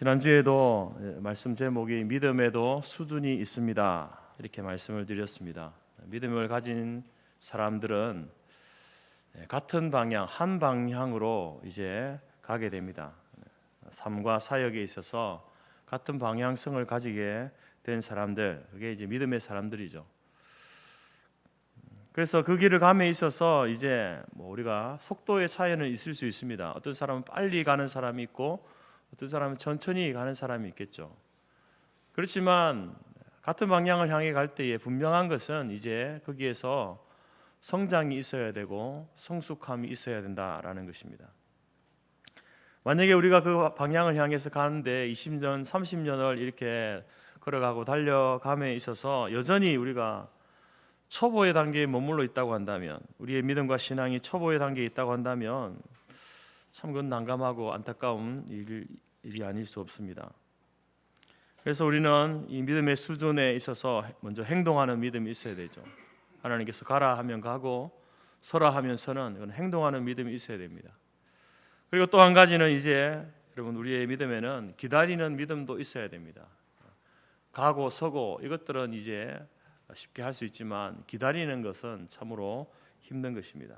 지난주에도 말씀 제목이 믿음에도 수준이 있습니다. 이렇게 말씀을 드렸습니다. 믿음을 가진 사람들은 같은 방향, 한 방향으로 이제 가게 됩니다. 삶과 사역에 있어서 같은 방향성을 가지게 된 사람들, 그게 이제 믿음의 사람들이죠. 그래서 그 길을 감에 있어서 이제 우리가 속도의 차이는 있을 수 있습니다. 어떤 사람은 빨리 가는 사람이 있고 어떤 사람은 천천히 가는 사람이 있겠죠. 그렇지만 같은 방향을 향해 갈 때에 분명한 것은 이제 거기에서 성장이 있어야 되고 성숙함이 있어야 된다라는 것입니다. 만약에 우리가 그 방향을 향해서 가는데 20년, 30년을 이렇게 걸어가고 달려감에 있어서 여전히 우리가 초보의 단계에 머물러 있다고 한다면, 우리의 믿음과 신앙이 초보의 단계에 있다고 한다면 참 그건 난감하고 안타까운 일이 아닐 수 없습니다. 그래서 우리는 이 믿음의 수준에 있어서 먼저 행동하는 믿음이 있어야 되죠. 하나님께서 가라 하면 가고 서라 하면 서는, 이건 행동하는 믿음이 있어야 됩니다. 그리고 또 한 가지는 이제 여러분, 우리의 믿음에는 기다리는 믿음도 있어야 됩니다. 가고 서고 이것들은 이제 쉽게 할 수 있지만 기다리는 것은 참으로 힘든 것입니다.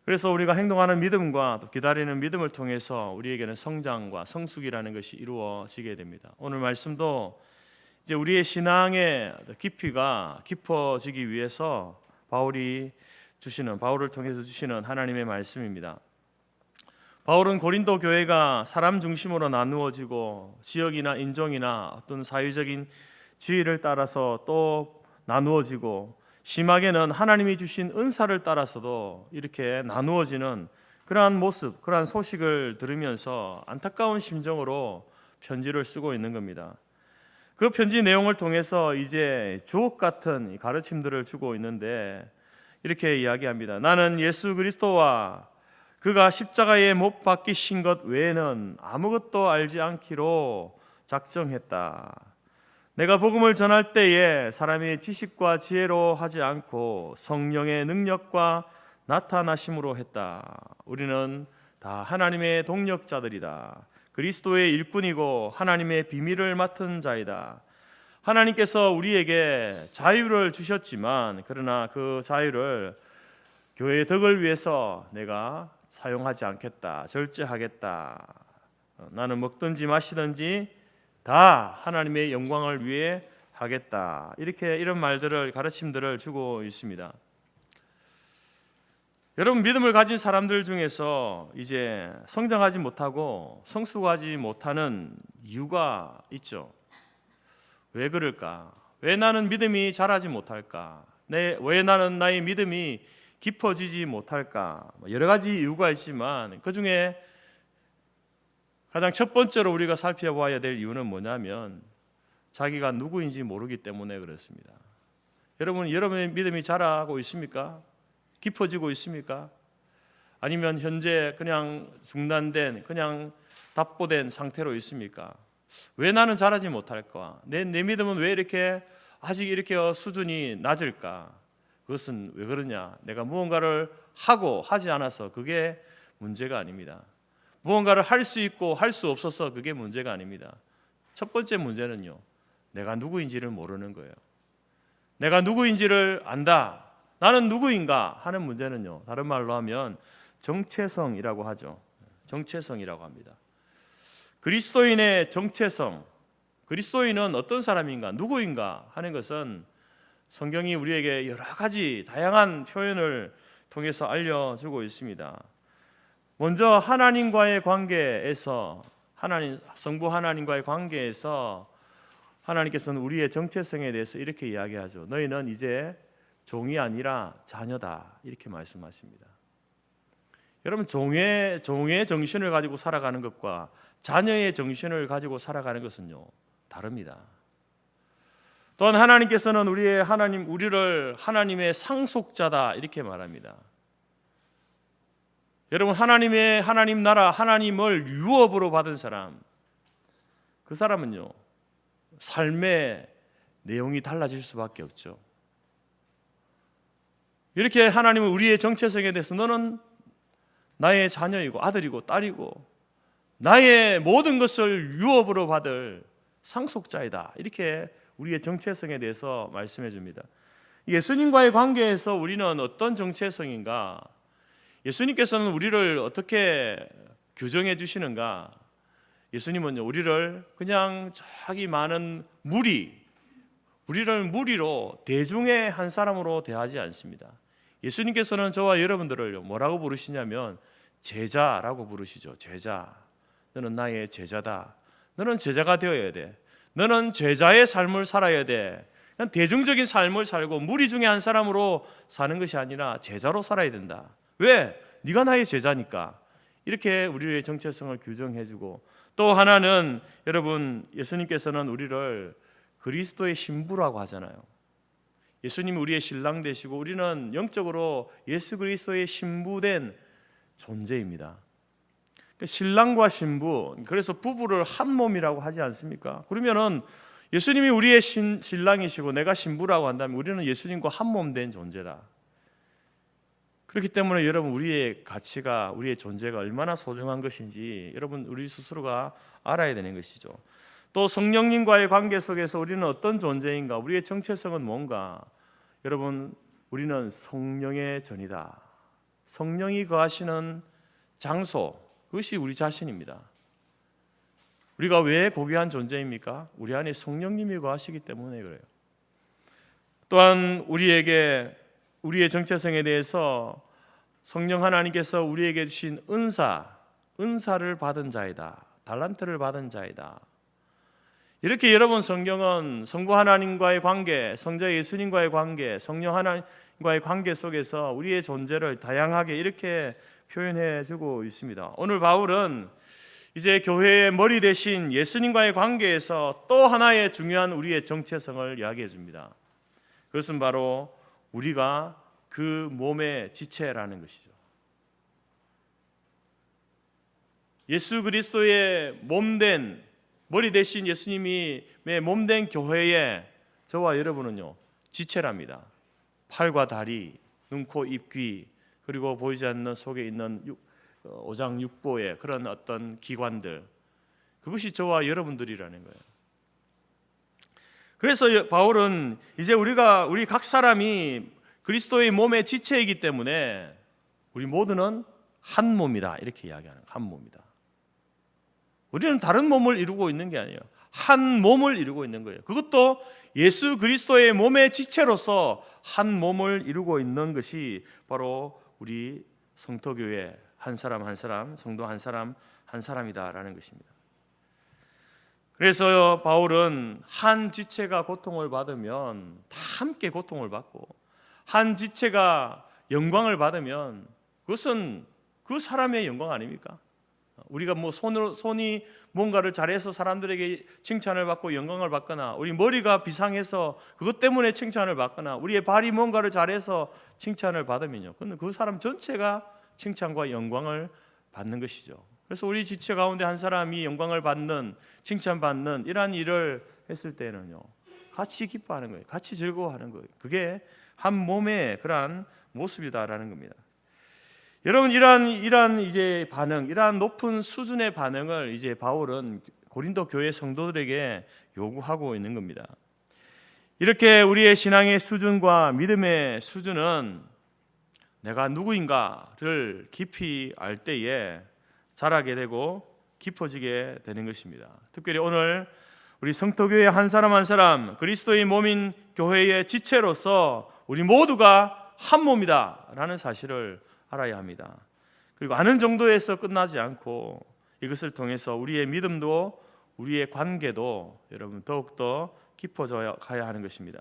그래서 우리가 행동하는 믿음과 또 기다리는 믿음을 통해서 우리에게는 성장과 성숙이라는 것이 이루어지게 됩니다. 오늘 말씀도 이제 우리의 신앙의 깊이가 깊어지기 위해서 바울을 통해서 주시는 하나님의 말씀입니다. 바울은 고린도 교회가 사람 중심으로 나누어지고 지역이나 인종이나 어떤 사회적인 지위를 따라서 또 나누어지고 심하게는 하나님이 주신 은사를 따라서도 이렇게 나누어지는 그러한 모습, 그러한 소식을 들으면서 안타까운 심정으로 편지를 쓰고 있는 겁니다. 그 편지 내용을 통해서 이제 주옥 같은 가르침들을 주고 있는데 이렇게 이야기합니다. 나는 예수 그리스도와 그가 십자가에 못 박히신 것 외에는 아무것도 알지 않기로 작정했다. 내가 복음을 전할 때에 사람의 지식과 지혜로 하지 않고 성령의 능력과 나타나심으로 했다. 우리는 다 하나님의 동력자들이다. 그리스도의 일꾼이고 하나님의 비밀을 맡은 자이다. 하나님께서 우리에게 자유를 주셨지만 그러나 그 자유를 교회의 덕을 위해서 내가 사용하지 않겠다. 절제하겠다. 나는 먹든지 마시든지 다 하나님의 영광을 위해 하겠다. 이런 말들을, 가르침들을 주고 있습니다. 여러분, 믿음을 가진 사람들 중에서 이제 성장하지 못하고 성숙하지 못하는 이유가 있죠. 왜 그럴까? 왜 나는 믿음이 자라지 못할까? 왜 나는 나의 믿음이 깊어지지 못할까? 여러 가지 이유가 있지만 그 중에 가장 첫 번째로 우리가 살펴봐야 될 이유는 뭐냐면 자기가 누구인지 모르기 때문에 그렇습니다. 여러분의 믿음이 자라고 있습니까? 깊어지고 있습니까? 아니면 현재 그냥 중단된, 그냥 답보된 상태로 있습니까? 왜 나는 자라지 못할까? 내 믿음은 왜 아직 이렇게 수준이 낮을까? 그것은 왜 그러냐? 내가 무언가를 하고 하지 않아서 그게 문제가 아닙니다. 무언가를 할 수 있고 할 수 없어서 그게 문제가 아닙니다. 첫 번째 문제는요, 내가 누구인지를 모르는 거예요. 내가 누구인지를 안다. 나는 누구인가 하는 문제는요, 다른 말로 하면 정체성이라고 하죠. 정체성이라고 합니다. 그리스도인의 정체성, 그리스도인은 어떤 사람인가, 누구인가 하는 것은 성경이 우리에게 여러 가지 다양한 표현을 통해서 알려주고 있습니다. 먼저 하나님과의 관계에서, 성부 하나님과의 관계에서 하나님께서는 우리의 정체성에 대해서 이렇게 이야기하죠. 너희는 이제 종이 아니라 자녀다. 이렇게 말씀하십니다. 여러분, 종의 정신을 가지고 살아가는 것과 자녀의 정신을 가지고 살아가는 것은요, 다릅니다. 또한 하나님께서는 우리를 하나님의 상속자다. 이렇게 말합니다. 여러분, 하나님 나라, 하나님을 유업으로 받은 사람, 그 사람은요, 삶의 내용이 달라질 수밖에 없죠. 이렇게 하나님은 우리의 정체성에 대해서 너는 나의 자녀이고 아들이고 딸이고 나의 모든 것을 유업으로 받을 상속자이다. 이렇게 우리의 정체성에 대해서 말씀해 줍니다. 예수님과의 관계에서 우리는 어떤 정체성인가? 예수님께서는 우리를 어떻게 규정해 주시는가? 예수님은요, 우리를 그냥 저기 많은 우리를 무리로 대중의 한 사람으로 대하지 않습니다. 예수님께서는 저와 여러분들을 뭐라고 부르시냐면 제자라고 부르시죠. 제자. 너는 나의 제자다. 너는 제자가 되어야 돼. 너는 제자의 삶을 살아야 돼. 그냥 대중적인 삶을 살고 무리 중에 한 사람으로 사는 것이 아니라 제자로 살아야 된다. 왜? 네가 나의 제자니까. 이렇게 우리의 정체성을 규정해주고, 또 하나는 여러분, 예수님께서는 우리를 그리스도의 신부라고 하잖아요. 예수님이 우리의 신랑 되시고 우리는 영적으로 예수 그리스도의 신부된 존재입니다. 신랑과 신부, 그래서 부부를 한 몸이라고 하지 않습니까? 그러면은 예수님이 우리의 신랑이시고 내가 신부라고 한다면 우리는 예수님과 한 몸 된 존재다. 그렇기 때문에 여러분, 우리의 가치가, 우리의 존재가 얼마나 소중한 것인지 여러분 우리 스스로가 알아야 되는 것이죠. 또 성령님과의 관계 속에서 우리는 어떤 존재인가? 우리의 정체성은 뭔가? 여러분, 우리는 성령의 전이다. 성령이 거하시는 장소, 그것이 우리 자신입니다. 우리가 왜 고귀한 존재입니까? 우리 안에 성령님이 거하시기 때문에 그래요. 또한 우리에게 우리의 정체성에 대해서 성령 하나님께서 우리에게 주신 은사를 받은 자이다. 달란트를 받은 자이다. 이렇게 여러분, 성경은 성부 하나님과의 관계, 성자 예수님과의 관계, 성령 하나님과의 관계 속에서 우리의 존재를 다양하게 이렇게 표현해 주고 있습니다. 오늘 바울은 이제 교회의 머리 대신 예수님과의 관계에서 또 하나의 중요한 우리의 정체성을 이야기해 줍니다. 그것은 바로 우리가 그 몸의 지체라는 것이죠. 예수 그리스도의 몸된 머리 대신 예수님이 몸된 교회에 저와 여러분은요, 지체랍니다. 팔과 다리, 눈, 코, 입, 귀, 그리고 보이지 않는 속에 있는 오장육부의 그런 어떤 기관들, 그것이 저와 여러분들이라는 거예요. 그래서 바울은 이제 우리 각 사람이 그리스도의 몸의 지체이기 때문에 우리 모두는 한 몸이다, 이렇게 이야기하는 거예요. 한 몸이다. 우리는 다른 몸을 이루고 있는 게 아니에요. 한 몸을 이루고 있는 거예요. 그것도 예수 그리스도의 몸의 지체로서 한 몸을 이루고 있는 것이 바로 우리 성도교회 한 사람 한 사람, 성도 한 사람 한 사람이다라는 것입니다. 그래서 바울은 한 지체가 고통을 받으면 다 함께 고통을 받고, 한 지체가 영광을 받으면 그것은 그 사람의 영광 아닙니까? 우리가 손이 뭔가를 잘해서 사람들에게 칭찬을 받고 영광을 받거나, 우리 머리가 비상해서 그것 때문에 칭찬을 받거나, 우리의 발이 뭔가를 잘해서 칭찬을 받으면요, 그건 그 사람 전체가 칭찬과 영광을 받는 것이죠. 그래서 우리 지체 가운데 한 사람이 영광을 받는, 칭찬받는 이러한 일을 했을 때는요, 같이 기뻐하는 거예요. 같이 즐거워하는 거예요. 그게 한 몸의 그러한 모습이다라는 겁니다. 여러분, 이러한 이제 반응, 이러한 높은 수준의 반응을 이제 바울은 고린도 교회 성도들에게 요구하고 있는 겁니다. 이렇게 우리의 신앙의 수준과 믿음의 수준은 내가 누구인가를 깊이 알 때에 자라게 되고 깊어지게 되는 것입니다. 특별히 오늘 우리 성도교회 한 사람 한 사람, 그리스도의 몸인 교회의 지체로서 우리 모두가 한 몸이다라는 사실을 알아야 합니다. 그리고 아는 정도에서 끝나지 않고 이것을 통해서 우리의 믿음도, 우리의 관계도 여러분 더욱더 깊어져 가야 하는 것입니다.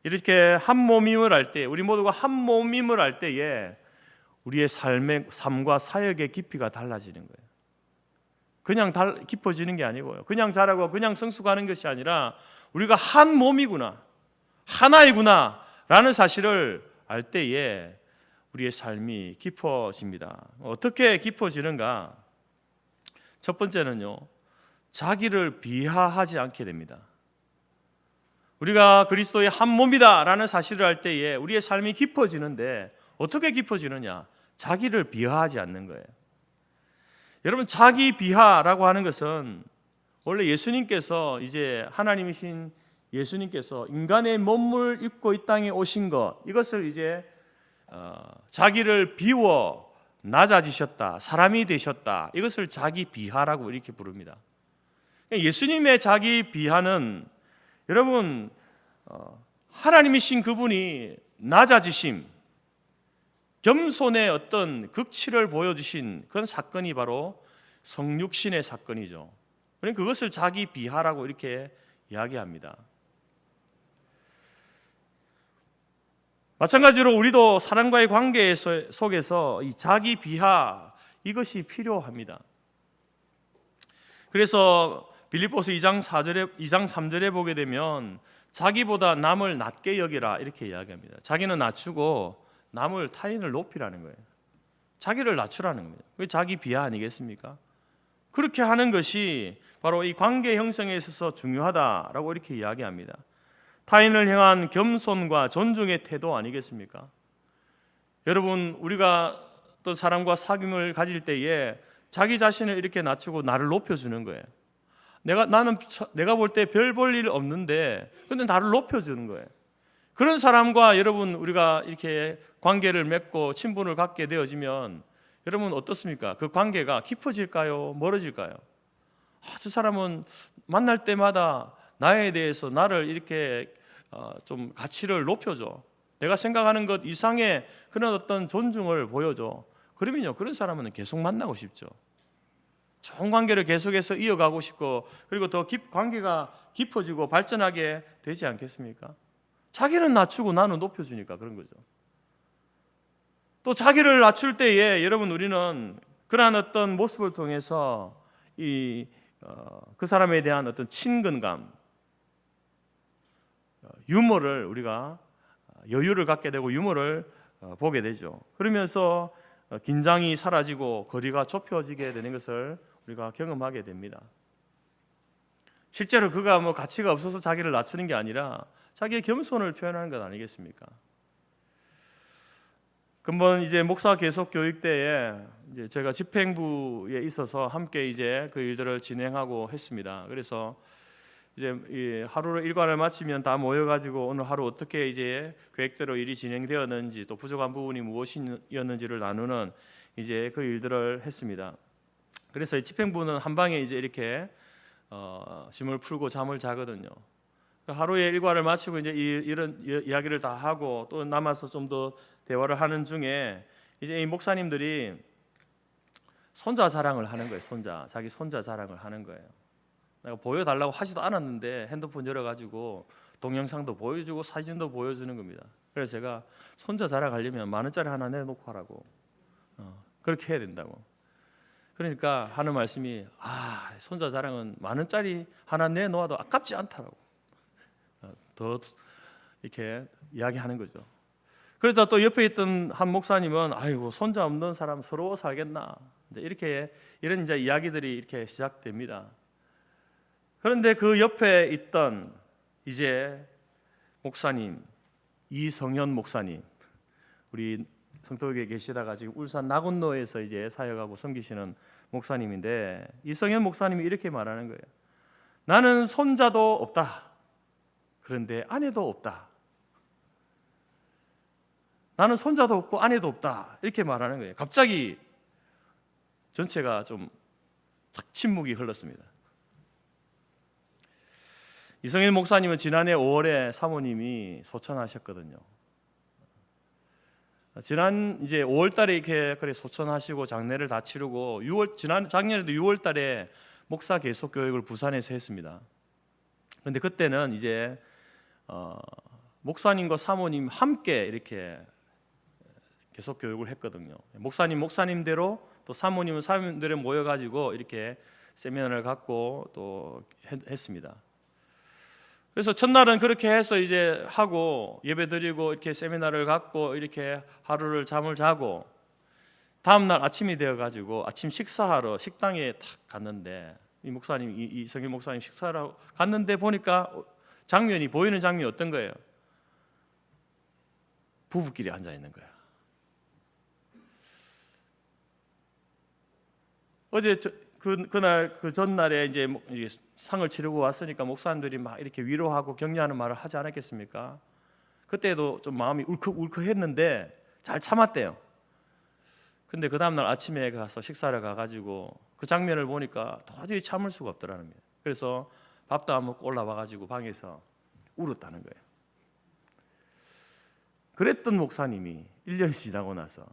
이렇게 한 몸임을 알 때, 우리 모두가 한 몸임을 알 때에 우리의 삶과 사역의 깊이가 달라지는 거예요. 그냥 깊어지는 게 아니고요, 그냥 자라고 그냥 성숙하는 것이 아니라 우리가 한 몸이구나, 하나이구나 라는 사실을 알 때에 우리의 삶이 깊어집니다. 어떻게 깊어지는가? 첫 번째는요, 자기를 비하하지 않게 됩니다. 우리가 그리스도의 한 몸이다 라는 사실을 알 때에 우리의 삶이 깊어지는데, 어떻게 깊어지느냐? 자기를 비하하지 않는 거예요. 여러분, 자기 비하라고 하는 것은 원래 예수님께서, 이제 하나님이신 예수님께서 인간의 몸을 입고 이 땅에 오신 것, 이것을 이제 자기를 비워 낮아지셨다, 사람이 되셨다, 이것을 자기 비하라고 이렇게 부릅니다. 예수님의 자기 비하는 여러분, 하나님이신 그분이 낮아지심, 겸손의 어떤 극치를 보여주신 그런 사건이 바로 성육신의 사건이죠. 그러니까 그것을 자기 비하라고 이렇게 이야기합니다. 마찬가지로 우리도 사람과의 관계 속에서 이 자기 비하, 이것이 필요합니다. 그래서 빌립보서 2장 3절에 보게 되면 자기보다 남을 낮게 여기라 이렇게 이야기합니다. 자기는 낮추고 남을, 타인을 높이라는 거예요. 자기를 낮추라는 겁니다. 그게 자기 비하 아니겠습니까? 그렇게 하는 것이 바로 이 관계 형성에 있어서 중요하다라고 이렇게 이야기합니다. 타인을 향한 겸손과 존중의 태도 아니겠습니까? 여러분, 우리가 또 사람과 사귐을 가질 때에 자기 자신을 이렇게 낮추고 나를 높여주는 거예요. 내가 볼 때 별 볼 일 없는데 근데 나를 높여주는 거예요. 그런 사람과 여러분, 우리가 이렇게 관계를 맺고 친분을 갖게 되어지면 여러분 어떻습니까? 그 관계가 깊어질까요? 멀어질까요? 저 사람은 만날 때마다 나에 대해서 나를 이렇게 좀 가치를 높여줘. 내가 생각하는 것 이상의 그런 어떤 존중을 보여줘. 그러면요, 그런 사람은 계속 만나고 싶죠. 좋은 관계를 계속해서 이어가고 싶고, 그리고 더 관계가 깊어지고 발전하게 되지 않겠습니까? 자기는 낮추고 나는 높여주니까 그런 거죠. 또 자기를 낮출 때에 여러분, 우리는 그러한 어떤 모습을 통해서 그 사람에 대한 어떤 친근감, 유머를, 우리가 여유를 갖게 되고 유머를 보게 되죠. 그러면서 긴장이 사라지고 거리가 좁혀지게 되는 것을 우리가 경험하게 됩니다. 실제로 그가 뭐 가치가 없어서 자기를 낮추는 게 아니라 자기의 겸손을 표현하는 것 아니겠습니까? 근본 이제 목사 계속 교육 때에 이제 제가 집행부에 있어서 함께 이제 그 일들을 진행하고 했습니다. 그래서 이제 하루 일과를 마치면 다 모여가지고 오늘 하루 어떻게 이제 계획대로 일이 진행되었는지, 또 부족한 부분이 무엇이었는지를 나누는 이제 그 일들을 했습니다. 그래서 이 집행부는 한 방에 이제 이렇게 짐을 풀고 잠을 자거든요. 하루의 일과를 마치고 이제 이런 이야기를 다 하고 또 남아서 좀 더 대화를 하는 중에 이제 이 목사님들이 손자 자랑을 하는 거예요. 자기 손자 자랑을 하는 거예요. 내가 보여달라고 하지도 않았는데 핸드폰 열어가지고 동영상도 보여주고 사진도 보여주는 겁니다. 그래서 제가 손자 자랑하려면 10,000원짜리 하나 내놓고 하라고, 그렇게 해야 된다고. 그러니까 하는 말씀이, 손자 자랑은 10,000원짜리 하나 내놓아도 아깝지 않다라고 더 이렇게 이야기하는 거죠. 그래서 또 옆에 있던 한 목사님은 아이고, 손자 없는 사람 서러워 살겠나, 이런 이제 이야기들이 이렇게 시작됩니다. 그런데 그 옆에 있던 이제 목사님, 이성현 목사님, 우리 성도교회에 계시다가 지금 울산 나군노에서 이제 사역하고 섬기시는 목사님인데, 이성현 목사님이 이렇게 말하는 거예요. 나는 손자도 없다. 그런데 아내도 없다. 나는 손자도 없고 아내도 없다. 이렇게 말하는 거예요. 갑자기 전체가 좀 침묵이 흘렀습니다. 이성현 목사님은 지난해 5월에 사모님이 소천하셨거든요. 지난 이제 5월달에 이렇게 소천하시고 장례를 다 치르고 작년에도 6월달에 목사 계속 교육을 부산에서 했습니다. 그런데 그때는 이제 목사님과 사모님 함께 이렇게 계속 교육을 했거든요. 목사님대로 또 사모님은 사모님대로 모여가지고 이렇게 세미나를 갖고 또 했습니다. 그래서 첫날은 그렇게 해서 이제 하고 예배드리고 이렇게 세미나를 갖고 이렇게 하루를 잠을 자고, 다음 날 아침이 되어가지고 아침 식사하러 식당에 탁 갔는데 이성희 목사님 식사하러 갔는데 보니까 보이는 장면이 어떤 거예요? 부부끼리 앉아 있는 거예요. 어제 그날 그 전날에 이제 상을 치르고 왔으니까 목사님들이 막 이렇게 위로하고 격려하는 말을 하지 않았겠습니까? 그때도 좀 마음이 울컥울컥했는데 잘 참았대요. 근데 그 다음날 아침에 가서 식사를 가가지고 그 장면을 보니까 도저히 참을 수가 없더라는 거예요. 그래서 밥도 안 먹고 올라와가지고 방에서 울었다는 거예요. 그랬던 목사님이 1년이 지나고 나서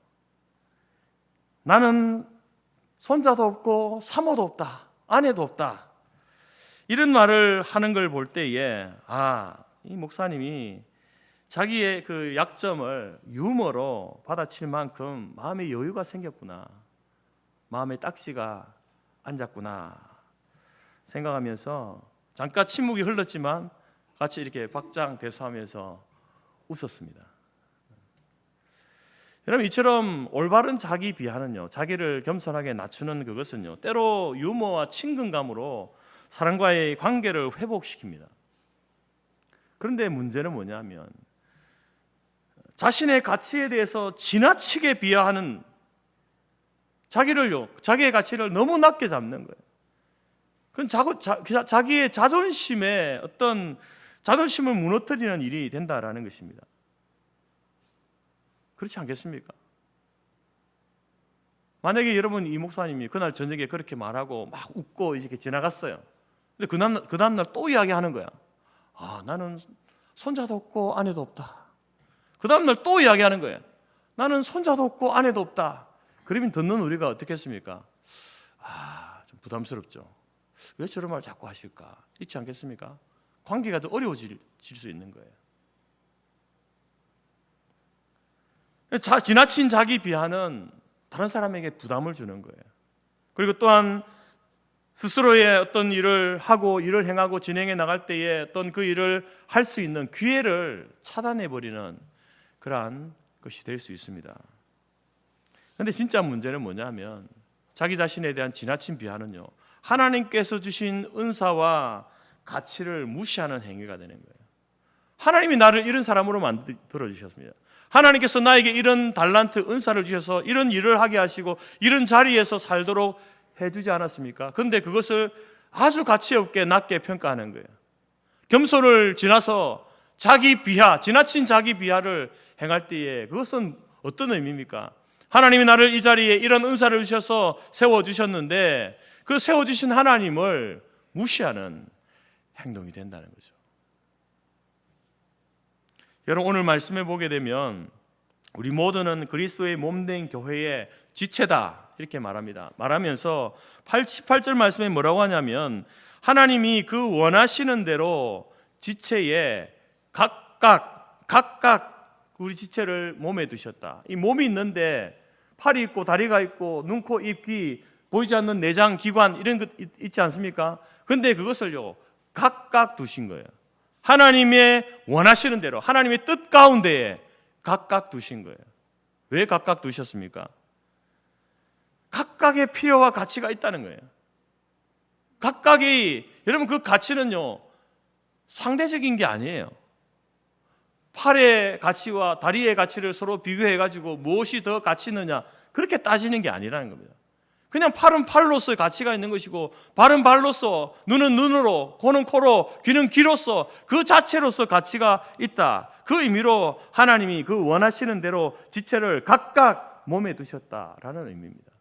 나는 손자도 없고 사모도 없다, 아내도 없다, 이런 말을 하는 걸 볼 때에 이 목사님이 자기의 그 약점을 유머로 받아칠 만큼 마음의 여유가 생겼구나, 마음의 딱지가 앉았구나 생각하면서 잠깐 침묵이 흘렀지만 같이 이렇게 박장대소하면서 웃었습니다. 여러분, 이처럼 올바른 자기 비하는요, 자기를 겸손하게 낮추는 그것은요, 때로 유머와 친근감으로 사람과의 관계를 회복시킵니다. 그런데 문제는 뭐냐면 자신의 가치에 대해서 지나치게 비하하는, 자기의 가치를 너무 낮게 잡는 거예요. 그건 자기의 자존심에 어떤 자존심을 무너뜨리는 일이 된다라는 것입니다. 그렇지 않겠습니까? 만약에 여러분, 이 목사님이 그날 저녁에 그렇게 말하고 막 웃고 이렇게 지나갔어요. 근데 그 다음날 또 이야기하는 거야. 나는 손자도 없고 아내도 없다. 그 다음날 또 이야기하는 거예요. 나는 손자도 없고 아내도 없다. 그러면 듣는 우리가 어떻겠습니까? 좀 부담스럽죠. 왜 저런 말 자꾸 하실까? 있지 않겠습니까? 관계가 더 어려워질 수 있는 거예요. 지나친 자기 비하는 다른 사람에게 부담을 주는 거예요. 그리고 또한 스스로의 어떤 일을 하고 일을 행하고 진행해 나갈 때에 어떤 그 일을 할 수 있는 기회를 차단해 버리는 그러한 것이 될 수 있습니다. 그런데 진짜 문제는 뭐냐면 자기 자신에 대한 지나친 비하는요, 하나님께서 주신 은사와 가치를 무시하는 행위가 되는 거예요. 하나님이 나를 이런 사람으로 만들어 주셨습니다. 하나님께서 나에게 이런 달란트, 은사를 주셔서 이런 일을 하게 하시고 이런 자리에서 살도록 해주지 않았습니까? 그런데 그것을 아주 가치 없게 낮게 평가하는 거예요. 겸손을 지나서 지나친 자기 비하를 행할 때에 그것은 어떤 의미입니까? 하나님이 나를 이 자리에 이런 은사를 주셔서 세워주셨는데 그 세워주신 하나님을 무시하는 행동이 된다는 거죠. 여러분, 오늘 말씀해 보게 되면 우리 모두는 그리스도의 몸된 교회의 지체다 이렇게 말하면서 18절 말씀에 뭐라고 하냐면 하나님이 그 원하시는 대로 지체에 각각 우리 지체를 몸에 두셨다. 이 몸이 있는데 팔이 있고 다리가 있고 눈, 코, 입, 귀, 보이지 않는 내장, 기관 이런 것 있지 않습니까? 그런데 그것을요 각각 두신 거예요. 하나님의 원하시는 대로 하나님의 뜻 가운데에 각각 두신 거예요. 왜 각각 두셨습니까? 각각의 필요와 가치가 있다는 거예요. 각각이, 여러분, 그 가치는요 상대적인 게 아니에요. 팔의 가치와 다리의 가치를 서로 비교해가지고 무엇이 더 가치 있느냐 그렇게 따지는 게 아니라는 겁니다. 그냥 팔은 팔로서 가치가 있는 것이고 발은 발로서, 눈은 눈으로, 코는 코로, 귀는 귀로서 그 자체로서 가치가 있다. 그 의미로 하나님이 그 원하시는 대로 지체를 각각 몸에 두셨다라는 의미입니다.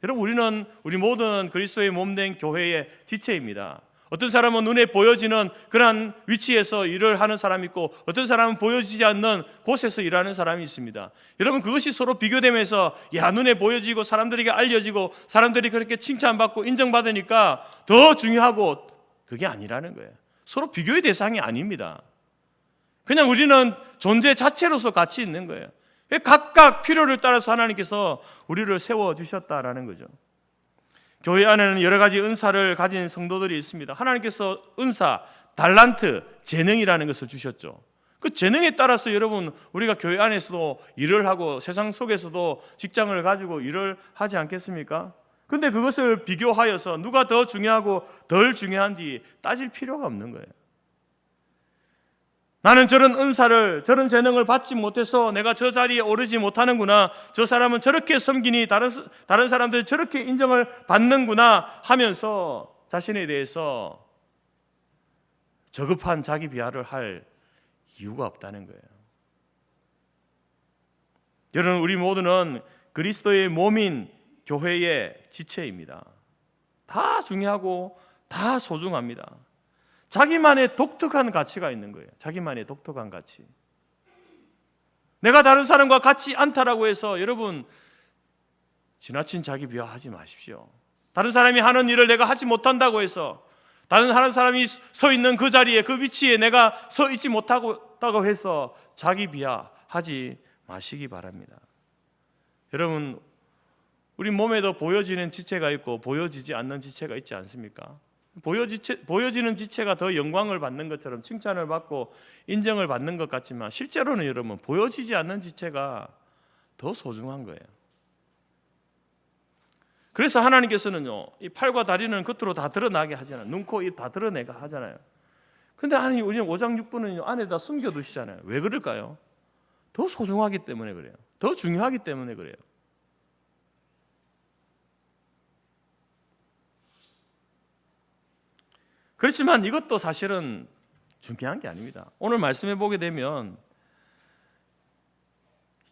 여러분, 우리 모두는 그리스도의 몸된 교회의 지체입니다. 어떤 사람은 눈에 보여지는 그런 위치에서 일을 하는 사람이 있고 어떤 사람은 보여지지 않는 곳에서 일하는 사람이 있습니다. 여러분, 그것이 서로 비교되면서 눈에 보여지고 사람들에게 알려지고 사람들이 그렇게 칭찬받고 인정받으니까 더 중요하고, 그게 아니라는 거예요. 서로 비교의 대상이 아닙니다. 그냥 우리는 존재 자체로서 가치 있는 거예요. 각각 필요를 따라서 하나님께서 우리를 세워주셨다라는 거죠. 교회 안에는 여러 가지 은사를 가진 성도들이 있습니다. 하나님께서 은사, 달란트, 재능이라는 것을 주셨죠. 그 재능에 따라서 여러분, 우리가 교회 안에서도 일을 하고 세상 속에서도 직장을 가지고 일을 하지 않겠습니까? 근데 그것을 비교하여서 누가 더 중요하고 덜 중요한지 따질 필요가 없는 거예요. 나는 저런 은사를, 저런 재능을 받지 못해서 내가 저 자리에 오르지 못하는구나. 저 사람은 저렇게 섬기니 다른 사람들은 저렇게 인정을 받는구나 하면서 자신에 대해서 저급한 자기 비하를 할 이유가 없다는 거예요. 여러분, 우리 모두는 그리스도의 몸인 교회의 지체입니다. 다 중요하고 다 소중합니다. 자기만의 독특한 가치가 있는 거예요. 자기만의 독특한 가치. 내가 다른 사람과 같지 않다라고 해서 여러분 지나친 자기 비하하지 마십시오. 다른 사람이 하는 일을 내가 하지 못한다고 해서, 다른 사람이 서 있는 그 자리에, 그 위치에 내가 서 있지 못하고 해서 자기 비하하지 마시기 바랍니다. 여러분, 우리 몸에도 보여지는 지체가 있고 보여지지 않는 지체가 있지 않습니까? 보여지는 지체가 더 영광을 받는 것처럼 칭찬을 받고 인정을 받는 것 같지만, 실제로는 여러분 보여지지 않는 지체가 더 소중한 거예요. 그래서 하나님께서는요, 이 팔과 다리는 겉으로 다 드러나게 하잖아요. 눈, 코, 입 다 드러내게 하잖아요. 근데 하나님 우리는 5장 6부는 안에다 숨겨두시잖아요. 왜 그럴까요? 더 소중하기 때문에 그래요. 더 중요하기 때문에 그래요. 그렇지만 이것도 사실은 중요한 게 아닙니다. 오늘 말씀해 보게 되면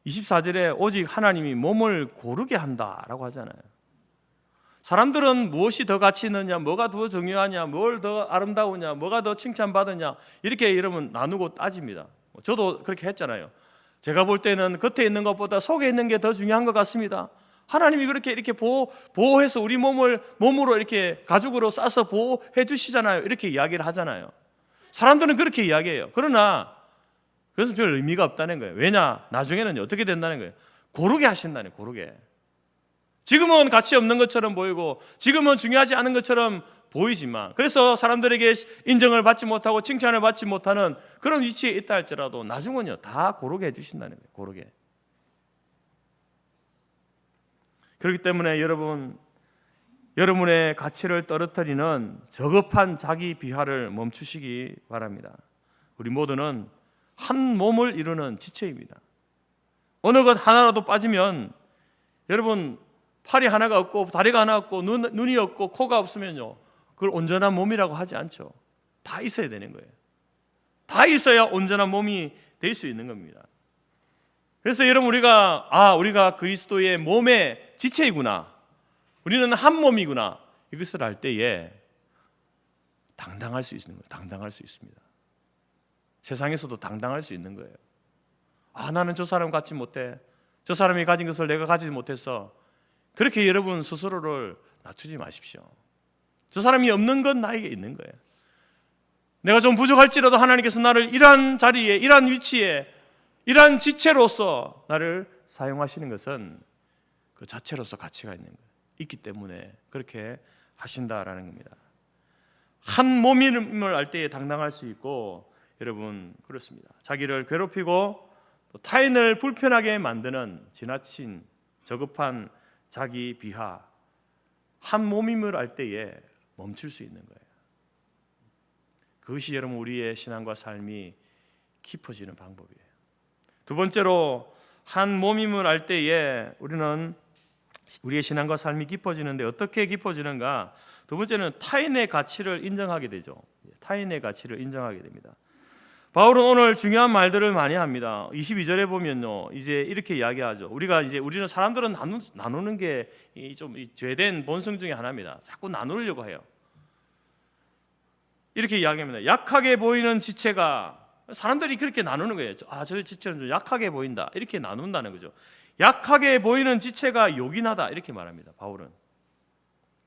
24절에 오직 하나님이 몸을 고르게 한다라고 하잖아요. 사람들은 무엇이 더 가치 있느냐, 뭐가 더 중요하냐, 뭘 더 아름다우냐, 뭐가 더 칭찬받으냐, 이렇게 여러분 나누고 따집니다. 저도 그렇게 했잖아요. 제가 볼 때는 겉에 있는 것보다 속에 있는 게 더 중요한 것 같습니다. 하나님이 이렇게 보호해서 우리 몸으로 이렇게 가죽으로 싸서 보호해 주시잖아요. 이렇게 이야기를 하잖아요. 사람들은 그렇게 이야기해요. 그러나 그것은 별 의미가 없다는 거예요. 왜냐? 나중에는 어떻게 된다는 거예요? 고르게 하신다는 거예요. 고르게. 지금은 가치 없는 것처럼 보이고 지금은 중요하지 않은 것처럼 보이지만, 그래서 사람들에게 인정을 받지 못하고 칭찬을 받지 못하는 그런 위치에 있다 할지라도 나중은요 다 고르게 해주신다는 거예요. 고르게. 그렇기 때문에 여러분의 가치를 떨어뜨리는 저급한 자기 비하를 멈추시기 바랍니다. 우리 모두는 한 몸을 이루는 지체입니다. 어느 것 하나라도 빠지면, 여러분 팔이 하나가 없고 다리가 하나 없고 눈이 없고 코가 없으면요 그걸 온전한 몸이라고 하지 않죠. 다 있어야 되는 거예요. 다 있어야 온전한 몸이 될 수 있는 겁니다. 그래서 여러분 우리가 그리스도의 몸의 지체이구나, 우리는 한 몸이구나, 이것을 알 때에 당당할 수 있는 거예요. 당당할 수 있습니다. 세상에서도 당당할 수 있는 거예요. 나는 저 사람 갖지 못해, 저 사람이 가진 것을 내가 가지지 못해서, 그렇게 여러분 스스로를 낮추지 마십시오. 저 사람이 없는 건 나에게 있는 거예요. 내가 좀 부족할지라도 하나님께서 나를 이러한 자리에, 이러한 위치에, 이러한 지체로서 나를 사용하시는 것은 그 자체로서 가치가 있는 거예요. 있기 때문에 그렇게 하신다라는 겁니다. 한 몸임을 알 때에 당당할 수 있고, 여러분 그렇습니다. 자기를 괴롭히고 또 타인을 불편하게 만드는 지나친 저급한 자기 비하, 한 몸임을 알 때에 멈출 수 있는 거예요. 그것이 여러분 우리의 신앙과 삶이 깊어지는 방법이에요. 두 번째로, 한 몸임을 알 때에 우리는 우리의 신앙과 삶이 깊어지는데 어떻게 깊어지는가? 두 번째는 타인의 가치를 인정하게 되죠. 타인의 가치를 인정하게 됩니다. 바울은 오늘 중요한 말들을 많이 합니다. 22절에 보면요, 이제 이렇게 이야기하죠. 우리는 사람들은 나누는 게 좀 죄된 본성 중에 하나입니다. 자꾸 나누려고 해요. 이렇게 이야기합니다. 약하게 보이는 지체가, 사람들이 그렇게 나누는 거예요. 저 지체는 좀 약하게 보인다, 이렇게 나눈다는 거죠. 약하게 보이는 지체가 요긴하다, 이렇게 말합니다. 바울은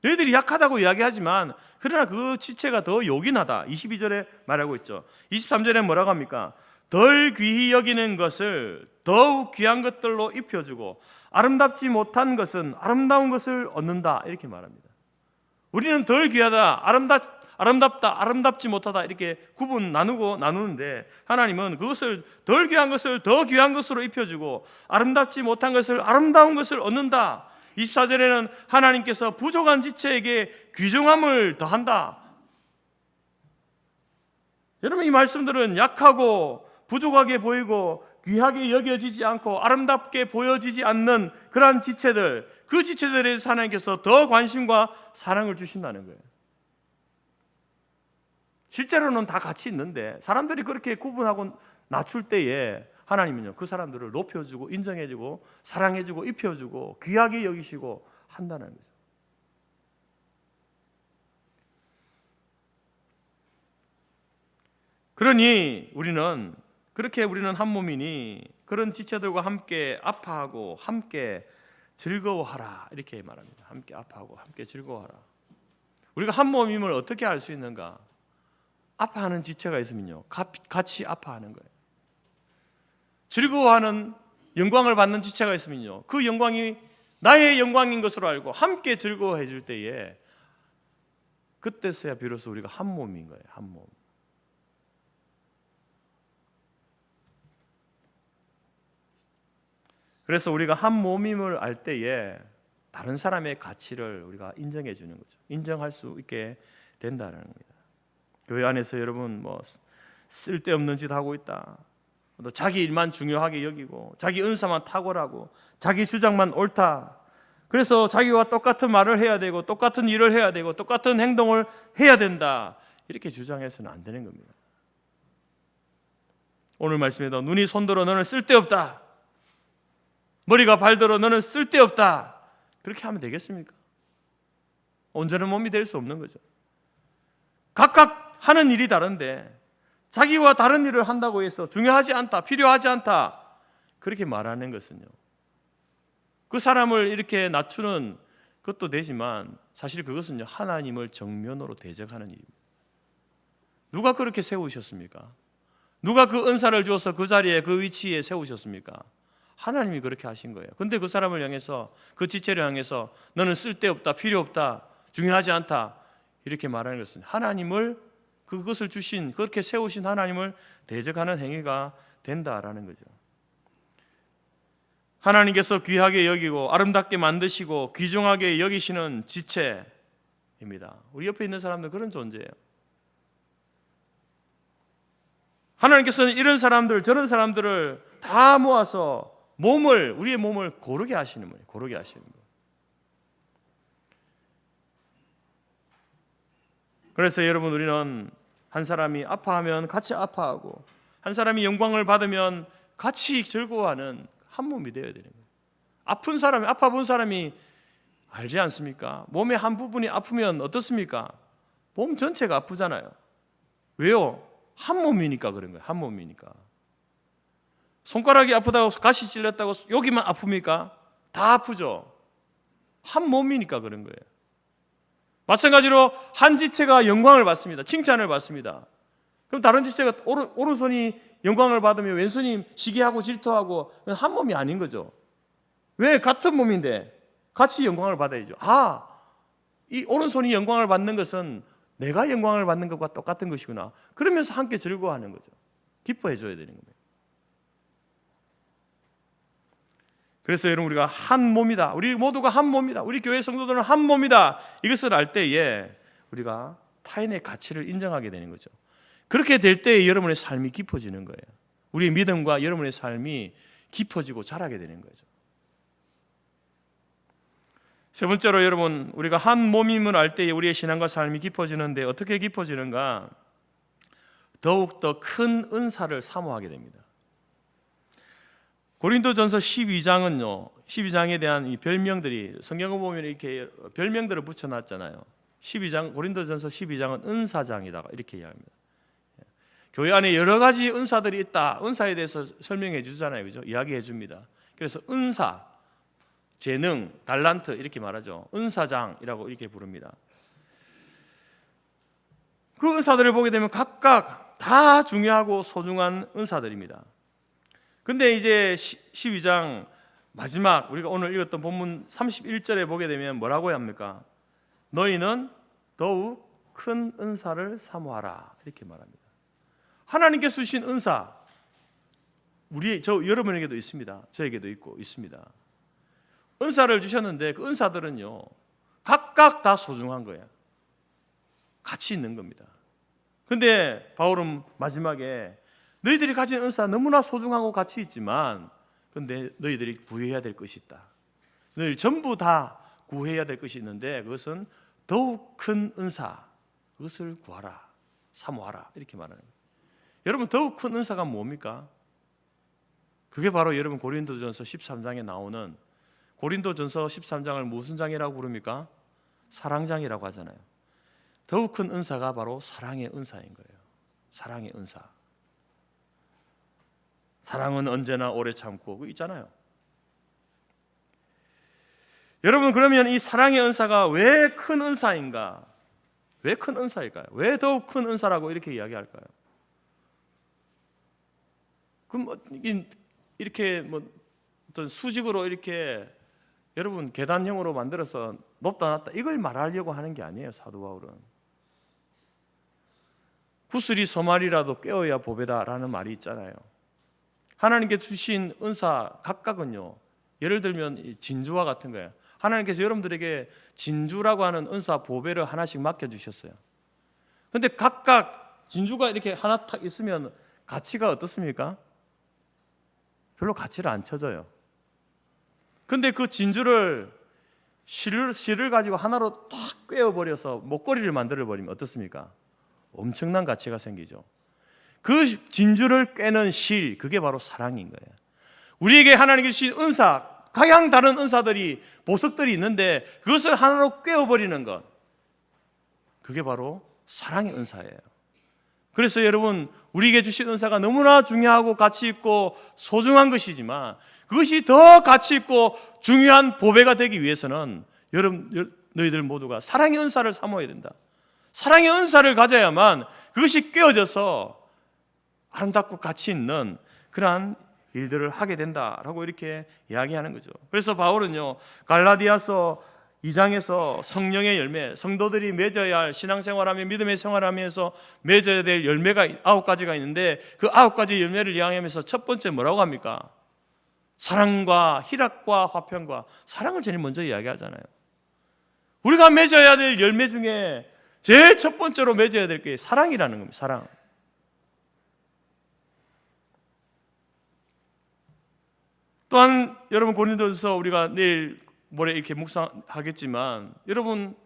너희들이 약하다고 이야기하지만 그러나 그 지체가 더 요긴하다, 22절에 말하고 있죠. 23절에 뭐라고 합니까? 덜 귀히 여기는 것을 더욱 귀한 것들로 입혀주고 아름답지 못한 것은 아름다운 것을 얻는다, 이렇게 말합니다. 우리는 덜 귀하다, 아름답다, 아름답지 못하다, 이렇게 나누는데 하나님은 그것을, 덜 귀한 것을 더 귀한 것으로 입혀주고 아름답지 못한 것을 아름다운 것을 얻는다. 24절에는 하나님께서 부족한 지체에게 귀중함을 더한다. 여러분, 이 말씀들은 약하고 부족하게 보이고 귀하게 여겨지지 않고 아름답게 보여지지 않는 그러한 지체들, 그 지체들에 대해서 하나님께서 더 관심과 사랑을 주신다는 거예요. 실제로는 다 같이 있는데 사람들이 그렇게 구분하고 낮출 때에 하나님은요, 그 사람들을 높여주고 인정해주고 사랑해주고 입혀주고 귀하게 여기시고 한다는 거죠. 그러니 우리는 한 몸이니 그런 지체들과 함께 아파하고 함께 즐거워하라, 이렇게 말합니다. 함께 아파하고 함께 즐거워하라. 우리가 한 몸임을 어떻게 알 수 있는가? 아파하는 지체가 있으면요, 같이 아파하는 거예요. 즐거워하는, 영광을 받는 지체가 있으면요, 그 영광이 나의 영광인 것으로 알고 함께 즐거워해 줄 때에 그때서야 비로소 우리가 한 몸인 거예요. 한 몸. 그래서 우리가 한 몸임을 알 때에 다른 사람의 가치를 우리가 인정해 주는 거죠. 인정할 수 있게 된다는 겁니다. 교회 안에서 여러분 쓸데없는 짓 하고 있다, 또 자기 일만 중요하게 여기고 자기 은사만 탁월하고 자기 주장만 옳다, 그래서 자기와 똑같은 말을 해야 되고 똑같은 일을 해야 되고 똑같은 행동을 해야 된다, 이렇게 주장해서는 안 되는 겁니다. 오늘 말씀에도 눈이 손들어 너는 쓸데없다, 머리가 발들어 너는 쓸데없다, 그렇게 하면 되겠습니까? 온전한 몸이 될 수 없는 거죠. 각각 하는 일이 다른데 자기와 다른 일을 한다고 해서 중요하지 않다, 필요하지 않다, 그렇게 말하는 것은요, 그 사람을 이렇게 낮추는 것도 되지만 사실 그것은요, 하나님을 정면으로 대적하는 일입니다. 누가 그렇게 세우셨습니까? 누가 그 은사를 주어서 그 자리에, 그 위치에 세우셨습니까? 하나님이 그렇게 하신 거예요. 근데 그 사람을 향해서, 그 지체를 향해서 너는 쓸데없다, 필요없다, 중요하지 않다, 이렇게 말하는 것은 하나님을, 그것을 주신, 그렇게 세우신 하나님을 대적하는 행위가 된다라는 거죠. 하나님께서 귀하게 여기고 아름답게 만드시고 귀중하게 여기시는 지체입니다. 우리 옆에 있는 사람들 그런 존재예요. 하나님께서는 이런 사람들, 저런 사람들을 다 모아서 우리의 몸을 고르게 하시는 거예요. 고르게 하시는 거예요. 그래서 여러분, 우리는 한 사람이 아파하면 같이 아파하고 한 사람이 영광을 받으면 같이 즐거워하는 한 몸이 되어야 되는 거예요. 아픈 사람이, 아파본 사람이 알지 않습니까? 몸의 한 부분이 아프면 어떻습니까? 몸 전체가 아프잖아요. 왜요? 한 몸이니까 그런 거예요. 한 몸이니까. 손가락이 아프다고 가시 찔렸다고 여기만 아픕니까? 다 아프죠. 한 몸이니까 그런 거예요. 마찬가지로 한 지체가 영광을 받습니다. 칭찬을 받습니다. 그럼 다른 지체가 오른손이 영광을 받으면 왼손이 시기하고 질투하고 한 몸이 아닌 거죠. 왜? 같은 몸인데 같이 영광을 받아야죠. 이 오른손이 영광을 받는 것은 내가 영광을 받는 것과 똑같은 것이구나. 그러면서 함께 즐거워하는 거죠. 기뻐해 줘야 되는 겁니다. 그래서 여러분, 우리가 한 몸이다, 우리 모두가 한 몸이다, 우리 교회 성도들은 한 몸이다, 이것을 알 때에 우리가 타인의 가치를 인정하게 되는 거죠. 그렇게 될 때에 여러분의 삶이 깊어지는 거예요. 우리의 믿음과 여러분의 삶이 깊어지고 자라게 되는 거죠. 세 번째로 여러분, 우리가 한 몸임을 알 때에 우리의 신앙과 삶이 깊어지는데 어떻게 깊어지는가? 더욱더 큰 은사를 사모하게 됩니다. 고린도전서 12장은요, 12장에 대한 이 별명들이, 성경을 보면 이렇게 별명들을 붙여놨잖아요. 12장, 고린도전서 12장은 은사장이다, 이렇게 이야기합니다. 교회 안에 여러 가지 은사들이 있다, 은사에 대해서 설명해 주잖아요, 그죠? 이야기해 줍니다. 그래서 은사, 재능, 달란트 이렇게 말하죠. 은사장이라고 이렇게 부릅니다. 그 은사들을 보게 되면 각각 다 중요하고 소중한 은사들입니다. 근데 이제 12장 마지막, 우리가 오늘 읽었던 본문 31절에 보게 되면 뭐라고 합니까? 너희는 더욱 큰 은사를 사모하라, 이렇게 말합니다. 하나님께서 주신 은사, 여러분에게도 있습니다. 저에게도 있습니다. 은사를 주셨는데 그 은사들은요, 각각 다 소중한 거예요. 가치 있는 겁니다. 근데 바울은 마지막에 너희들이 가진 은사 너무나 소중하고 가치 있지만 근데 너희들이 구해야 될 것이 있다. 너희들 전부 다 구해야 될 것이 있는데 그것은 더욱 큰 은사, 그것을 구하라, 사모하라 이렇게 말하는 거예요. 여러분 더욱 큰 은사가 뭡니까? 그게 바로 여러분 고린도전서 13장에 나오는 고린도전서 13장을 무슨 장이라고 부릅니까? 사랑장이라고 하잖아요. 더욱 큰 은사가 바로 사랑의 은사인 거예요. 사랑의 은사. 사랑은 언제나 오래 참고 그거 있잖아요. 여러분 그러면 이 사랑의 은사가 왜 큰 은사인가? 왜 큰 은사일까요? 왜 더욱 큰 은사라고 이렇게 이야기할까요? 그럼 이렇게 어떤 수직으로 이렇게 여러분 계단형으로 만들어서 높다 낮다 이걸 말하려고 하는 게 아니에요. 사도 바울은 구슬이 서말이라도 깨어야 보배다라는 말이 있잖아요. 하나님께 주신 은사 각각은요, 예를 들면 진주와 같은 거예요. 하나님께서 여러분들에게 진주라고 하는 은사 보배를 하나씩 맡겨주셨어요. 근데 각각 진주가 이렇게 하나 탁 있으면 가치가 어떻습니까? 별로 가치를 안 쳐져요. 근데 그 진주를 실을 가지고 하나로 탁 꿰어버려서 목걸이를 만들어버리면 어떻습니까? 엄청난 가치가 생기죠. 그 진주를 꿰는 실, 그게 바로 사랑인 거예요. 우리에게 하나님께 주신 은사, 가장 다른 은사들이, 보석들이 있는데 그것을 하나로 꿰어버리는 것, 그게 바로 사랑의 은사예요. 그래서 여러분 우리에게 주신 은사가 너무나 중요하고 가치 있고 소중한 것이지만 그것이 더 가치 있고 중요한 보배가 되기 위해서는 너희들 모두가 사랑의 은사를 사모해야 된다. 사랑의 은사를 가져야만 그것이 꿰어져서 아름답고 가치 있는 그러한 일들을 하게 된다라고 이렇게 이야기하는 거죠. 그래서 바울은요 갈라디아서 2장에서 성령의 열매, 성도들이 맺어야 할 신앙생활하며 믿음의 생활하면서 맺어야 될 열매가 9가지가 있는데 그 9가지 열매를 이야기하면서 첫 번째 뭐라고 합니까? 사랑과 희락과 화평과 사랑을 제일 먼저 이야기하잖아요. 우리가 맺어야 될 열매 중에 제일 첫 번째로 맺어야 될 게 사랑이라는 겁니다. 사랑. 또한 여러분 고린도전서 우리가 내일 모레 이렇게 묵상하겠지만 여러분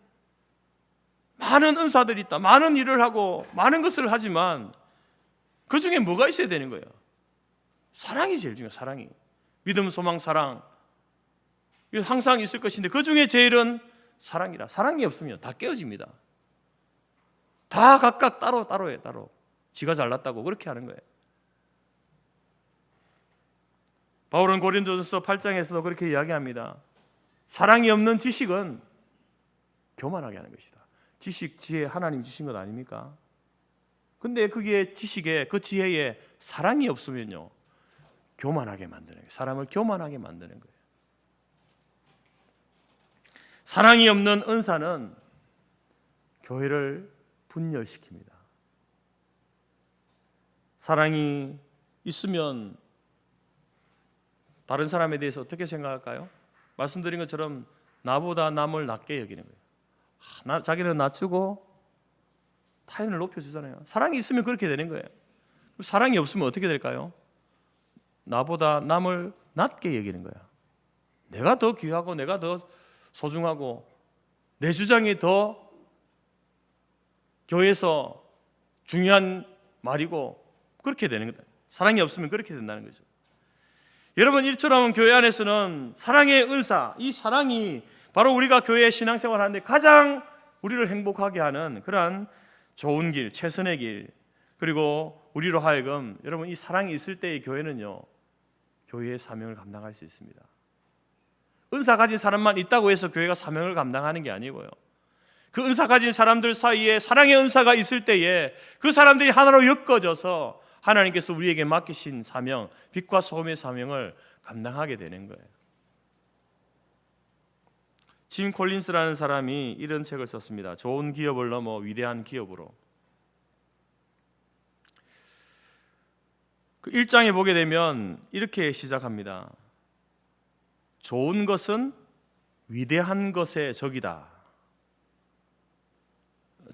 많은 은사들이 있다. 많은 일을 하고 많은 것을 하지만 그 중에 뭐가 있어야 되는 거예요? 사랑이 제일 중요해요. 사랑이. 믿음, 소망, 사랑 이거 항상 있을 것인데 그 중에 제일은 사랑이라. 사랑이 없으면 다 깨어집니다. 다 각각 따로예요. 따로. 지가 잘났다고 그렇게 하는 거예요. 바울은 고린도전서 8장에서도 그렇게 이야기합니다. 사랑이 없는 지식은 교만하게 하는 것이다. 지식, 지혜 하나님 주신 것 아닙니까? 근데 그게 지식에, 그 지혜에 사랑이 없으면요 교만하게 만드는 거예요. 사람을 교만하게 만드는 거예요. 사랑이 없는 은사는 교회를 분열시킵니다. 사랑이 있으면 다른 사람에 대해서 어떻게 생각할까요? 말씀드린 것처럼 나보다 남을 낮게 여기는 거예요. 자기는 낮추고 타인을 높여주잖아요. 사랑이 있으면 그렇게 되는 거예요. 사랑이 없으면 어떻게 될까요? 나보다 남을 낮게 여기는 거야. 내가 더 귀하고 내가 더 소중하고 내 주장이 더 교회에서 중요한 말이고 그렇게 되는 거다. 사랑이 없으면 그렇게 된다는 거죠. 여러분 이처럼 교회 안에서는 사랑의 은사, 이 사랑이 바로 우리가 교회 신앙생활 하는데 가장 우리를 행복하게 하는 그러한 좋은 길, 최선의 길, 그리고 우리로 하여금 여러분 이 사랑이 있을 때의 교회는요 교회의 사명을 감당할 수 있습니다. 은사 가진 사람만 있다고 해서 교회가 사명을 감당하는 게 아니고요, 그 은사 가진 사람들 사이에 사랑의 은사가 있을 때에 그 사람들이 하나로 엮어져서 하나님께서 우리에게 맡기신 사명, 빛과 소금의 사명을 감당하게 되는 거예요. 짐 콜린스라는 사람이 이런 책을 썼습니다. 좋은 기업을 넘어 위대한 기업으로. 그 1장에 보게 되면 이렇게 시작합니다. 좋은 것은 위대한 것의 적이다.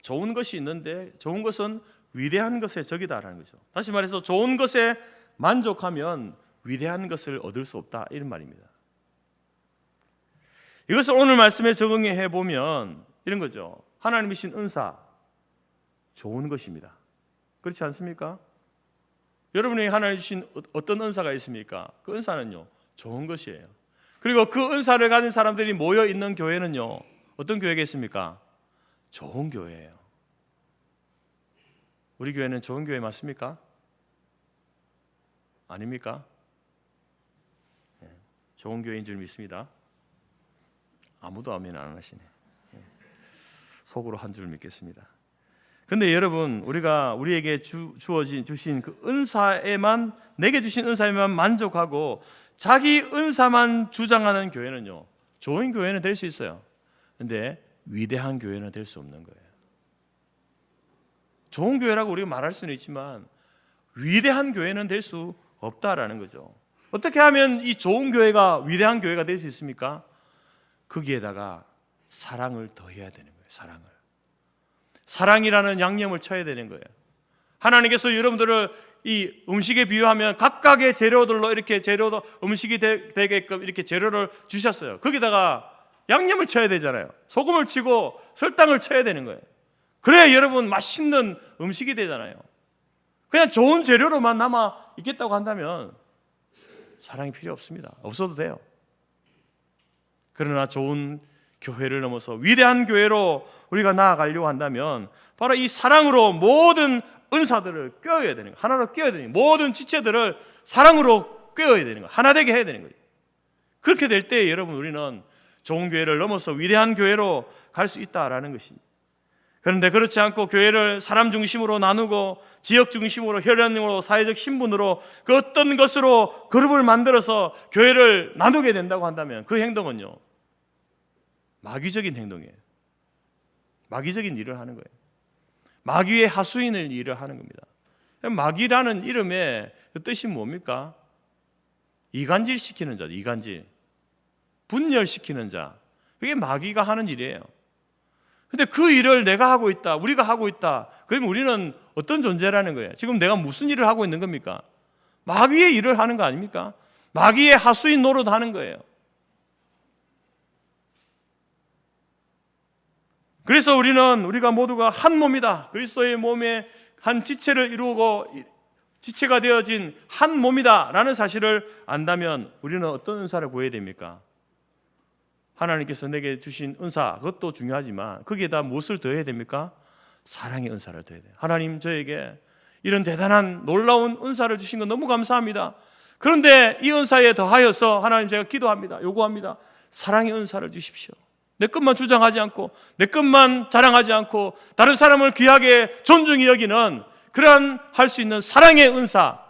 좋은 것이 있는데 좋은 것은 위대한 것의 적이다라는 거죠. 다시 말해서 좋은 것에 만족하면 위대한 것을 얻을 수 없다, 이런 말입니다. 이것을 오늘 말씀에 적용해 보면 이런 거죠. 하나님이 주신 은사, 좋은 것입니다. 그렇지 않습니까? 여러분이 하나님 주신 어떤 은사가 있습니까? 그 은사는요, 좋은 것이에요. 그리고 그 은사를 가진 사람들이 모여 있는 교회는요, 어떤 교회겠습니까? 좋은 교회예요. 우리 교회는 좋은 교회 맞습니까? 아닙니까? 좋은 교회인 줄 믿습니다. 아무도 아멘 안 하시네. 속으로 한 줄 믿겠습니다. 근데 여러분, 우리가 우리에게 주신 그 은사에만, 내게 주신 은사에만 만족하고 자기 은사만 주장하는 교회는요, 좋은 교회는 될 수 있어요. 근데 위대한 교회는 될 수 없는 거예요. 좋은 교회라고 우리가 말할 수는 있지만 위대한 교회는 될 수 없다라는 거죠. 어떻게 하면 이 좋은 교회가 위대한 교회가 될 수 있습니까? 거기에다가 사랑을 더해야 되는 거예요. 사랑이라는 양념을 쳐야 되는 거예요. 하나님께서 여러분들을 이 음식에 비유하면 각각의 재료들로 이렇게 재료도 음식이 되게끔 이렇게 재료를 주셨어요. 거기다가 양념을 쳐야 되잖아요. 소금을 치고 설탕을 쳐야 되는 거예요. 그래야 여러분 맛있는 음식이 되잖아요. 그냥 좋은 재료로만 남아 있겠다고 한다면 사랑이 필요 없습니다. 없어도 돼요. 그러나 좋은 교회를 넘어서 위대한 교회로 우리가 나아가려고 한다면 바로 이 사랑으로 모든 은사들을 꿰어야 되는 거예요. 하나로 꿰어야 되는 거예요. 모든 지체들을 사랑으로 꿰어야 되는 거예요. 하나 되게 해야 되는 거예요. 그렇게 될 때 여러분, 우리는 좋은 교회를 넘어서 위대한 교회로 갈 수 있다라는 것입니다. 그런데 그렇지 않고 교회를 사람 중심으로 나누고 지역 중심으로, 혈연으로, 사회적 신분으로 그 어떤 것으로 그룹을 만들어서 교회를 나누게 된다고 한다면 그 행동은요, 마귀적인 행동이에요. 마귀적인 일을 하는 거예요. 마귀의 하수인을 일을 하는 겁니다. 마귀라는 이름의 뜻이 뭡니까? 이간질시키는 자, 이간질. 분열시키는 자. 그게 마귀가 하는 일이에요. 근데 그 일을 내가 하고 있다, 우리가 하고 있다. 그러면 우리는 어떤 존재라는 거예요? 지금 내가 무슨 일을 하고 있는 겁니까? 마귀의 일을 하는 거 아닙니까? 마귀의 하수인 노릇 하는 거예요. 그래서 우리가 모두가 한 몸이다. 그리스도의 몸의 한 지체를 이루고 지체가 되어진 한 몸이다 라는 사실을 안다면 우리는 어떤 은사를 구해야 됩니까? 하나님께서 내게 주신 은사, 그것도 중요하지만 거기에다 무엇을 더해야 됩니까? 사랑의 은사를 더해야 돼요. 하나님, 저에게 이런 대단한 놀라운 은사를 주신 건 너무 감사합니다. 그런데 이 은사에 더하여서 하나님, 제가 기도합니다. 요구합니다. 사랑의 은사를 주십시오. 내 것만 주장하지 않고 내 것만 자랑하지 않고 다른 사람을 귀하게 존중히 여기는 그러한 할 수 있는 사랑의 은사,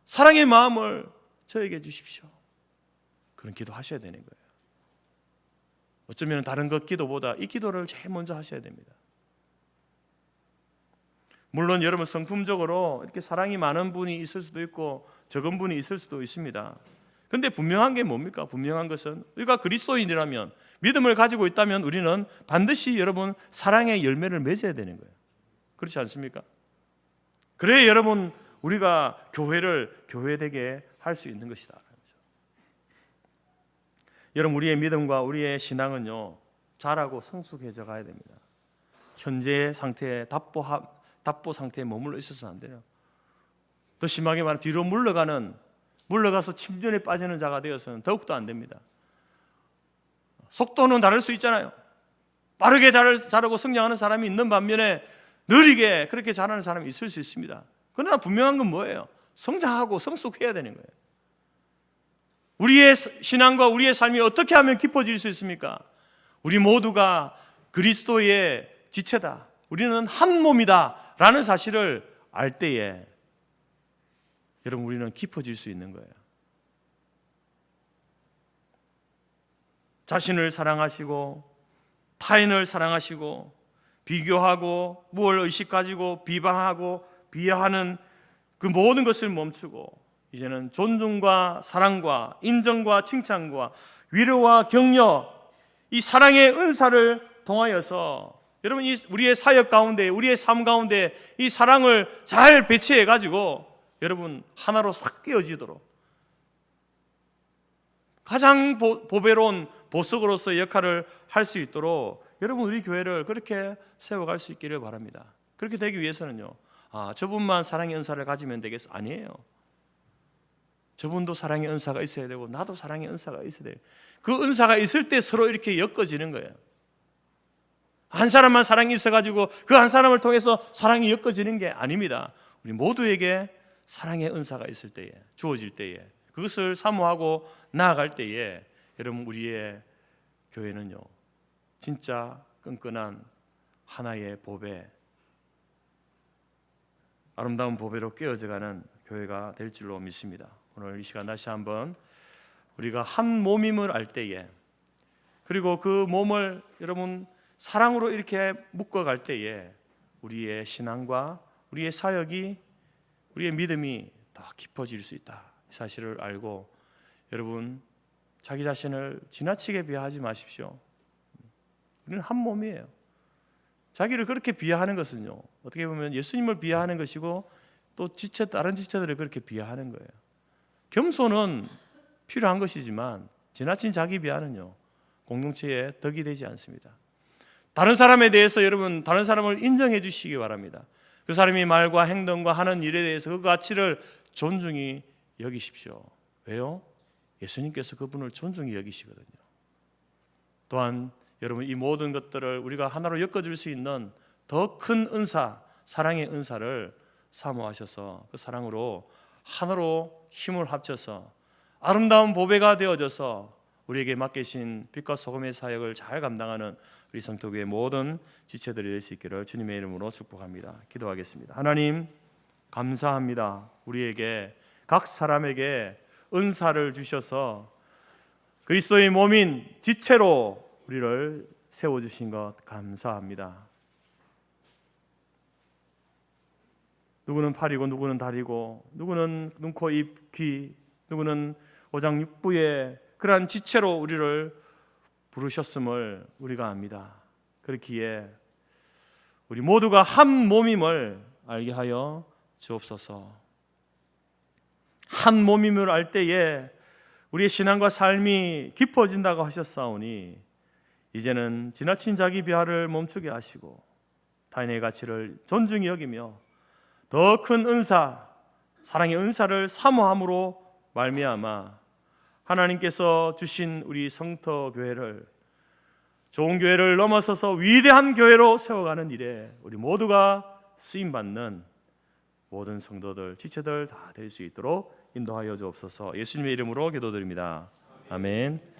사랑의 마음을 저에게 주십시오. 그런 기도 하셔야 되는 거예요. 어쩌면 다른 것 기도보다 이 기도를 제일 먼저 하셔야 됩니다. 물론 여러분 성품적으로 이렇게 사랑이 많은 분이 있을 수도 있고 적은 분이 있을 수도 있습니다. 그런데 분명한 게 뭡니까? 분명한 것은 우리가 그리스도인이라면, 믿음을 가지고 있다면 우리는 반드시 여러분 사랑의 열매를 맺어야 되는 거예요. 그렇지 않습니까? 그래야 여러분 우리가 교회를 교회되게 할 수 있는 것이다. 여러분, 우리의 믿음과 우리의 신앙은요, 자라고 성숙해져 가야 됩니다. 현재 상태에 답보 상태에 머물러 있어서는 안 돼요. 더 심하게 말하면 뒤로 물러가서 침전에 빠지는 자가 되어서는 더욱더 안 됩니다. 속도는 다를 수 있잖아요. 빠르게 자라고 성장하는 사람이 있는 반면에 느리게 그렇게 자라는 사람이 있을 수 있습니다. 그러나 분명한 건 뭐예요? 성장하고 성숙해야 되는 거예요. 우리의 신앙과 우리의 삶이 어떻게 하면 깊어질 수 있습니까? 우리 모두가 그리스도의 지체다, 우리는 한 몸이다 라는 사실을 알 때에 여러분, 우리는 깊어질 수 있는 거예요. 자신을 사랑하시고 타인을 사랑하시고 비교하고 무엇을 의식 가지고 비방하고 비하하는 그 모든 것을 멈추고 이제는 존중과 사랑과 인정과 칭찬과 위로와 격려, 이 사랑의 은사를 통하여서 여러분, 이 우리의 사역 가운데, 우리의 삶 가운데 이 사랑을 잘 배치해 가지고 여러분 하나로 싹 띄어지도록 가장 보배로운 보석으로서의 역할을 할 수 있도록 여러분 우리 교회를 그렇게 세워갈 수 있기를 바랍니다. 그렇게 되기 위해서는요, 저분만 사랑의 은사를 가지면 되겠어? 아니에요. 저분도 사랑의 은사가 있어야 되고 나도 사랑의 은사가 있어야 돼요. 그 은사가 있을 때 서로 이렇게 엮어지는 거예요. 한 사람만 사랑이 있어가지고 그 한 사람을 통해서 사랑이 엮어지는 게 아닙니다. 우리 모두에게 사랑의 은사가 있을 때에, 주어질 때에, 그것을 사모하고 나아갈 때에 여러분 우리의 교회는요 진짜 끈끈한 하나의 보배, 아름다운 보배로 깨어져가는 교회가 될 줄로 믿습니다. 오늘 이 시간 다시 한번 우리가 한 몸임을 알 때에, 그리고 그 몸을 여러분 사랑으로 이렇게 묶어갈 때에 우리의 신앙과 우리의 사역이, 우리의 믿음이 더 깊어질 수 있다, 이 사실을 알고 여러분 자기 자신을 지나치게 비하하지 마십시오. 우리는 한 몸이에요. 자기를 그렇게 비하하는 것은요 어떻게 보면 예수님을 비하하는 것이고 또 다른 지체들을 그렇게 비하하는 거예요. 겸손은 필요한 것이지만 지나친 자기 비하는요 공동체에 덕이 되지 않습니다. 다른 사람에 대해서 여러분 다른 사람을 인정해 주시기 바랍니다. 그 사람이 말과 행동과 하는 일에 대해서 그 가치를 존중히 여기십시오. 왜요? 예수님께서 그분을 존중히 여기시거든요. 또한 여러분 이 모든 것들을 우리가 하나로 엮어줄 수 있는 더 큰 은사, 사랑의 은사를 사모하셔서 그 사랑으로 하나로 힘을 합쳐서 아름다운 보배가 되어져서 우리에게 맡기신 빛과 소금의 사역을 잘 감당하는 우리 성도교회 모든 지체들이 될 수 있기를 주님의 이름으로 축복합니다. 기도하겠습니다. 하나님 감사합니다. 우리에게 각 사람에게 은사를 주셔서 그리스도의 몸인 지체로 우리를 세워주신 것 감사합니다. 누구는 팔이고 누구는 다리고 누구는 눈, 코, 입, 귀, 누구는 오장육부의 그러한 지체로 우리를 부르셨음을 우리가 압니다. 그렇기에 우리 모두가 한 몸임을 알게 하여 주옵소서. 한 몸임을 알 때에 우리의 신앙과 삶이 깊어진다고 하셨사오니 이제는 지나친 자기 비하를 멈추게 하시고 타인의 가치를 존중히 여기며 더 큰 은사, 사랑의 은사를 사모함으로 말미암아 하나님께서 주신 우리 성터 교회를 좋은 교회를 넘어서서 위대한 교회로 세워가는 일에 우리 모두가 쓰임받는 모든 성도들, 지체들 다 될 수 있도록 인도하여 주옵소서. 예수님의 이름으로 기도드립니다. 아멘.